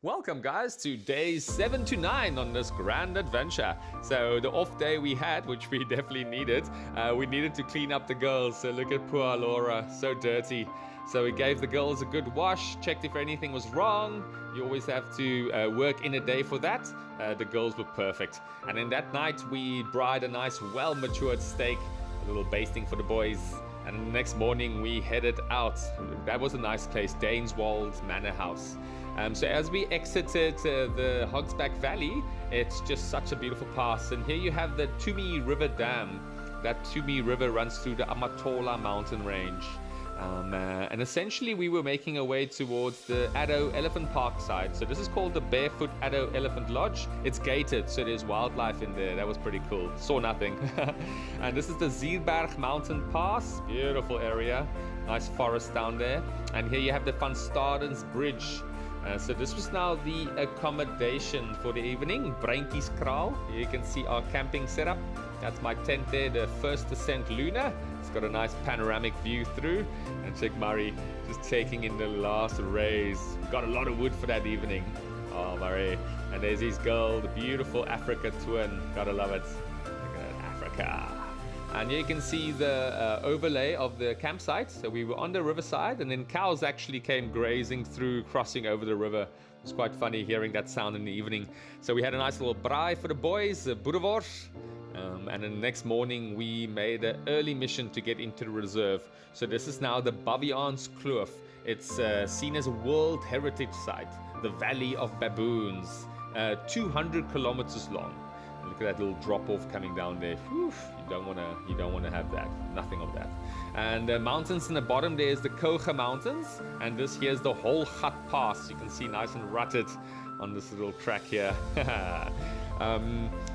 Welcome guys to days 7 to 9 on this grand adventure. So the off day we had, which we definitely needed, we needed to clean up the girls. So look at poor Laura, so dirty. So we gave the girls a good wash, checked if anything was wrong. You always have to work in a day for that. The girls were perfect. And then that night we braied a nice well-matured steak, a little basting for the boys. And the next morning we headed out. That was a nice place, Daneswold Manor House. So as we exited the Hogsback Valley, it's just such a beautiful pass. And here you have the Tumi River Dam. That Tumi River runs through the Amatola mountain range. And essentially we were making our way towards the Addo Elephant Park side. So this is called the Barefoot Addo Elephant Lodge. It's gated, so there's wildlife in there. That was pretty cool. Saw nothing. And this is the Zuurberg Mountain Pass. Beautiful area. Nice forest down there. And here you have the Van Stadens Bridge. So this was now the accommodation for the evening, Bruintjieskraal. Here you can see our camping setup. That's my tent there, the First Ascent Luna. It's got a nice panoramic view through. And check Murray just taking in the last rays. Got a lot of wood for that evening. Oh, Murray. And there's his girl, the beautiful Africa twin. Gotta love it. Look at that, Africa. And here you can see the overlay of the campsite. So we were on the riverside, and then cows actually came grazing through, crossing over the river. It was quite funny hearing that sound in the evening. So we had a nice little braai for the boys, boerewors. And then the next morning we made an early mission to get into the reserve. So this is now the Baviaanskloof. It's seen as a World Heritage Site, the Valley of Baboons, 200 kilometers long. Look at that little drop-off coming down there. Whew, you don't wanna have that. Nothing of that. And the mountains in the bottom there is the Gamka Mountains, and this here's the whole Hut Pass. You can see nice and rutted on this little track here.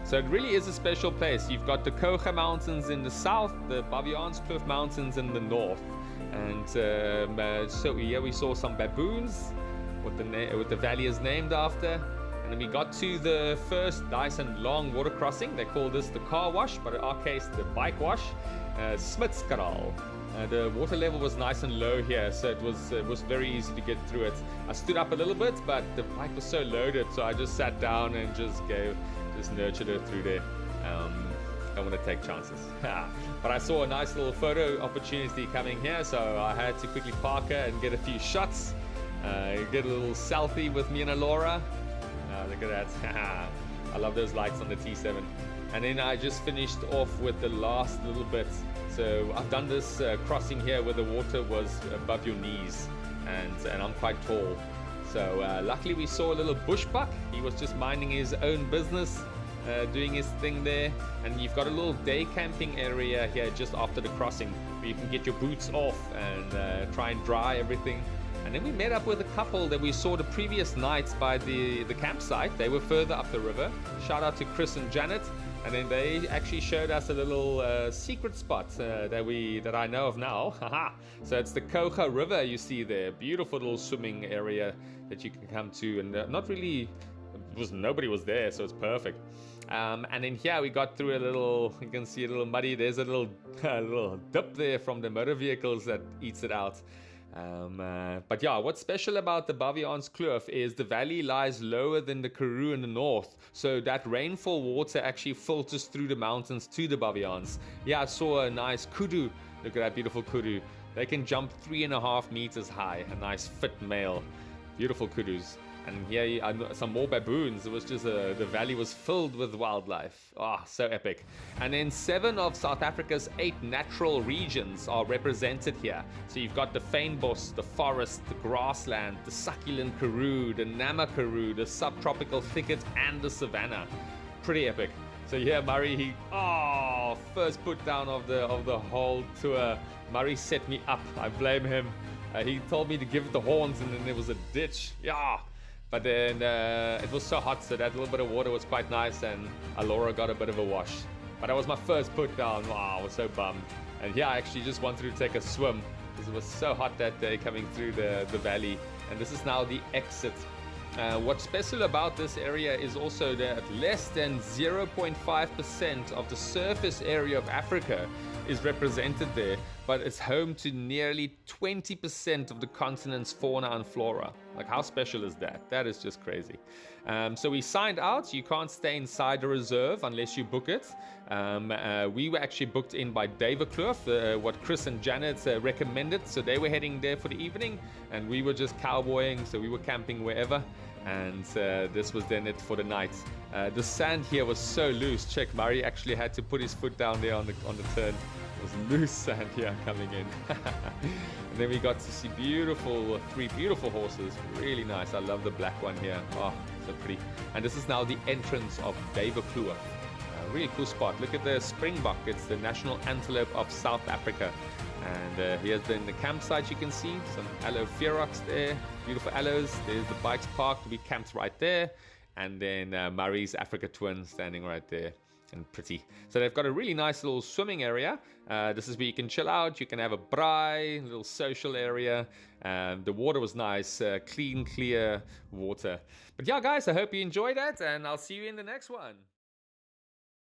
So it really is a special place. You've got the Gamka Mountains in the south, the Baviaanskloof Mountains in the north, and so here we saw some baboons, what the valley is named after. And then we got to the first nice and long water crossing. They call this the car wash, but in our case the bike wash, Smitskraal. The water level was nice and low here, so it was very easy to get through it. I stood up a little bit, but the bike was so loaded, so I just sat down and just nurtured her through there. Don't want to take chances. But I saw a nice little photo opportunity coming here, so I had to quickly park her and get a few shots. Get a little selfie with me and Alora. Look at that. I love those lights on the T7. And then I just finished off with the last little bit. So I've done this crossing here where the water was above your knees, and I'm quite tall. So luckily we saw a little bushbuck. He was just minding his own business, doing his thing there. And you've got a little day camping area here just after the crossing where you can get your boots off and try and dry everything. And then we met up with a couple that we saw the previous night by the campsite. They were further up the river. Shout out to Chris and Janet. And then they actually showed us a little secret spot that I know of now. So it's the Gamka River you see there. Beautiful little swimming area that you can come to. And nobody was there, so it's perfect. And then here we got through you can see a little muddy. There's a little dip there from the motor vehicles that eats it out. But yeah, what's special about the Baviaanskloof is the valley lies lower than the Karoo in the north, so that rainfall water actually filters through the mountains to the Baviaans. Yeah, I saw a nice kudu. Look at that beautiful kudu. They can jump 3.5 meters high. A nice fit male. Beautiful kudus. And here some more baboons. It was just the valley was filled with wildlife. So epic. And then 7 of South Africa's 8 natural regions are represented here. So you've got the fynbos, the forest, the grassland, the succulent karoo, the nama karoo, the subtropical thicket, and the savanna. Pretty epic. So yeah, Murray, first put down of the whole tour. Murray set me up. I blame him. He told me to give it the horns, and then there was a ditch. Yeah. But then it was so hot, so that little bit of water was quite nice, and Alora got a bit of a wash. But that was my first put down. Wow, I was so bummed. And yeah, I actually just wanted to take a swim because it was so hot that day coming through the valley. And this is now the exit. What's special about this area is also that less than 0.5% of the surface area of Africa is represented there, but it's home to nearly 20% of the continent's fauna and flora. Like, how special is that? That is just crazy. So we signed out. You can't stay inside the reserve unless you book it. We were actually booked in by Duiwekloof, what Chris and Janet recommended. So they were heading there for the evening, and we were just cowboying, so we were camping wherever. And this was then it for the night. The sand here was so loose. Check, Murray actually had to put his foot down there on the turn. It was loose sand here coming in. And then we got to see three beautiful horses. Really nice. I love the black one here. Oh, so pretty. And this is now the entrance of Duiwekloof. Really cool spot. Look at the springbok. It's the national antelope of South Africa. And here's then the campsite. You can see some aloe ferox there, beautiful aloes. There's the bikes parked. We camped right there. And then Murray's Africa Twin standing right there, and pretty. So they've got a really nice little swimming area. This is where you can chill out. You can have a braai, little social area. The water was nice, clean, clear water. But yeah, guys, I hope you enjoyed that, and I'll see you in the next one.